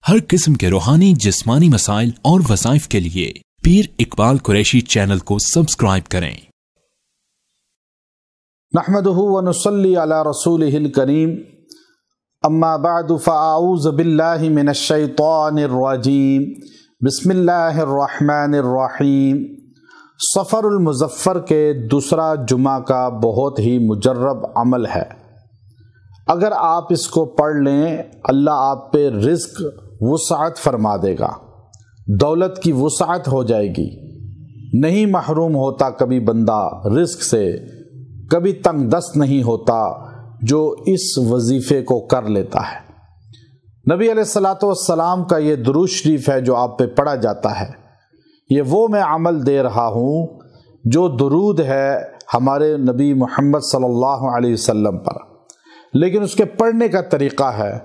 ہر قسم کے روحانی جسمانی مسائل اور وظائف کے لیے پیر اقبال قریشی چینل کو سبسکرائب کریں۔ نحمدہ ونصلی علی رسولہ الکریم، اما بعد فاعوذ باللہ من الشیطان الرجیم، بسم اللہ الرحمن الرحیم۔ سفر المظفر کے دوسرا جمعہ کا بہت ہی مجرب عمل ہے۔ اگر آپ اس کو پڑھ لیں، اللہ آپ پہ رزق وسعت فرما دے گا، دولت کی وسعت ہو جائے گی، نہیں محروم ہوتا کبھی بندہ رزق سے، کبھی تنگ دست نہیں ہوتا جو اس وظیفے کو کر لیتا ہے۔ نبی علیہ الصلوۃ والسلام کا یہ درود شریف ہے جو آپ پہ پڑھا جاتا ہے، یہ وہ میں عمل دے رہا ہوں جو درود ہے ہمارے نبی محمد صلی اللہ علیہ وسلم پر، لیکن اس کے پڑھنے کا طریقہ ہے،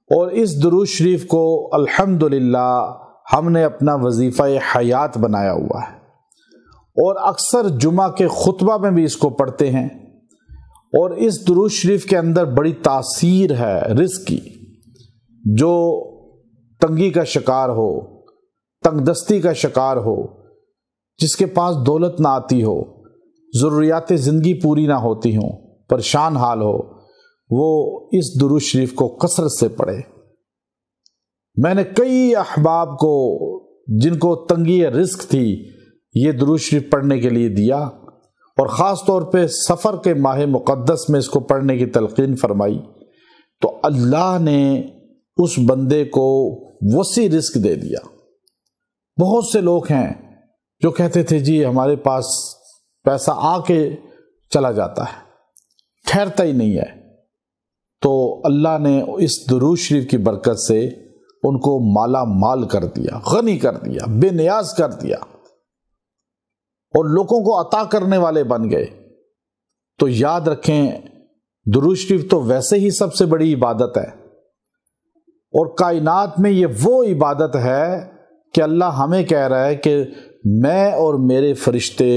اور اس درود شریف کو الحمدللہ ہم نے اپنا وظیفہ حیات بنایا ہوا ہے، اور اکثر جمعہ کے خطبہ میں بھی اس کو پڑھتے ہیں۔ اور اس درود شریف کے اندر بڑی تاثیر ہے رزق کی۔ جو تنگی کا شکار ہو، تنگ دستی کا شکار ہو، جس کے پاس دولت نہ آتی ہو، ضروریات زندگی پوری نہ ہوتی ہوں، پریشان حال ہو، وہ اس درود شریف کو کثرت سے پڑھے۔ میں نے کئی احباب کو جن کو تنگی رزق تھی یہ درود شریف پڑھنے کے لیے دیا، اور خاص طور پہ سفر کے ماہ مقدس میں اس کو پڑھنے کی تلقین فرمائی، تو اللہ نے اس بندے کو وسیع رزق دے دیا۔ بہت سے لوگ ہیں جو کہتے تھے جی ہمارے پاس پیسہ آ کے چلا جاتا ہے، ٹھہرتا ہی نہیں ہے، تو اللہ نے اس درود شریف کی برکت سے ان کو مالا مال کر دیا، غنی کر دیا، بے نیاز کر دیا، اور لوگوں کو عطا کرنے والے بن گئے۔ تو یاد رکھیں، درود شریف تو ویسے ہی سب سے بڑی عبادت ہے، اور کائنات میں یہ وہ عبادت ہے کہ اللہ ہمیں کہہ رہا ہے کہ میں اور میرے فرشتے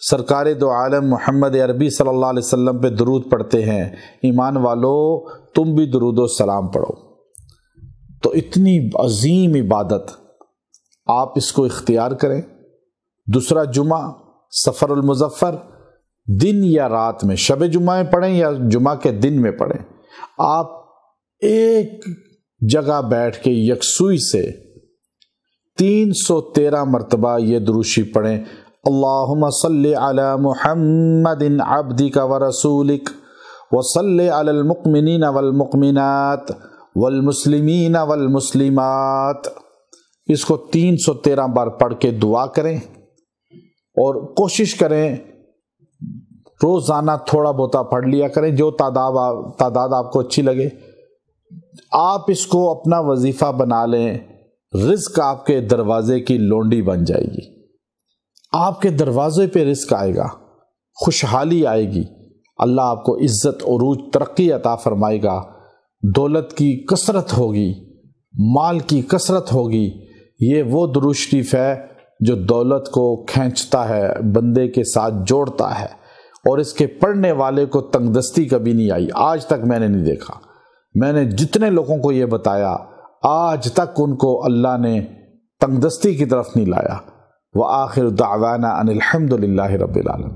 سرکار دو عالم محمد عربی صلی اللہ علیہ وسلم پہ درود پڑھتے ہیں، ایمان والو تم بھی درود و سلام پڑھو۔ تو اتنی عظیم عبادت آپ اس کو اختیار کریں۔ دوسرا جمعہ سفر المظفر، دن یا رات میں، شب جمعہ میں پڑھیں یا جمعہ کے دن میں پڑھیں، آپ ایک جگہ بیٹھ کے یکسوئی سے 313 مرتبہ یہ درود شریف پڑھیں۔ اللہم صلی علی محمد عبدک ورسولک وصلی علی المؤمنین والمؤمنات والمسلمین والمسلمات۔ اس کو 313 بار پڑھ کے دعا کریں، اور کوشش کریں روزانہ تھوڑا بہت پڑھ لیا کریں، جو تعداد آپ کو اچھی لگے۔ آپ اس کو اپنا وظیفہ بنا لیں، رزق آپ کے دروازے کی لونڈی بن جائے گی، آپ کے دروازے پہ رزق آئے گا، خوشحالی آئے گی، اللہ آپ کو عزت، عروج، ترقی عطا فرمائے گا، دولت کی کثرت ہوگی، مال کی کثرت ہوگی۔ یہ وہ درود شریف ہے جو دولت کو کھینچتا ہے، بندے کے ساتھ جوڑتا ہے، اور اس کے پڑھنے والے کو تنگ دستی کبھی نہیں آئی، آج تک میں نے نہیں دیکھا۔ میں نے جتنے لوگوں کو یہ بتایا، آج تک ان کو اللہ نے تنگ دستی کی طرف نہیں لایا۔ وآخر دعوانا ان الحمد للہ رب العالمین۔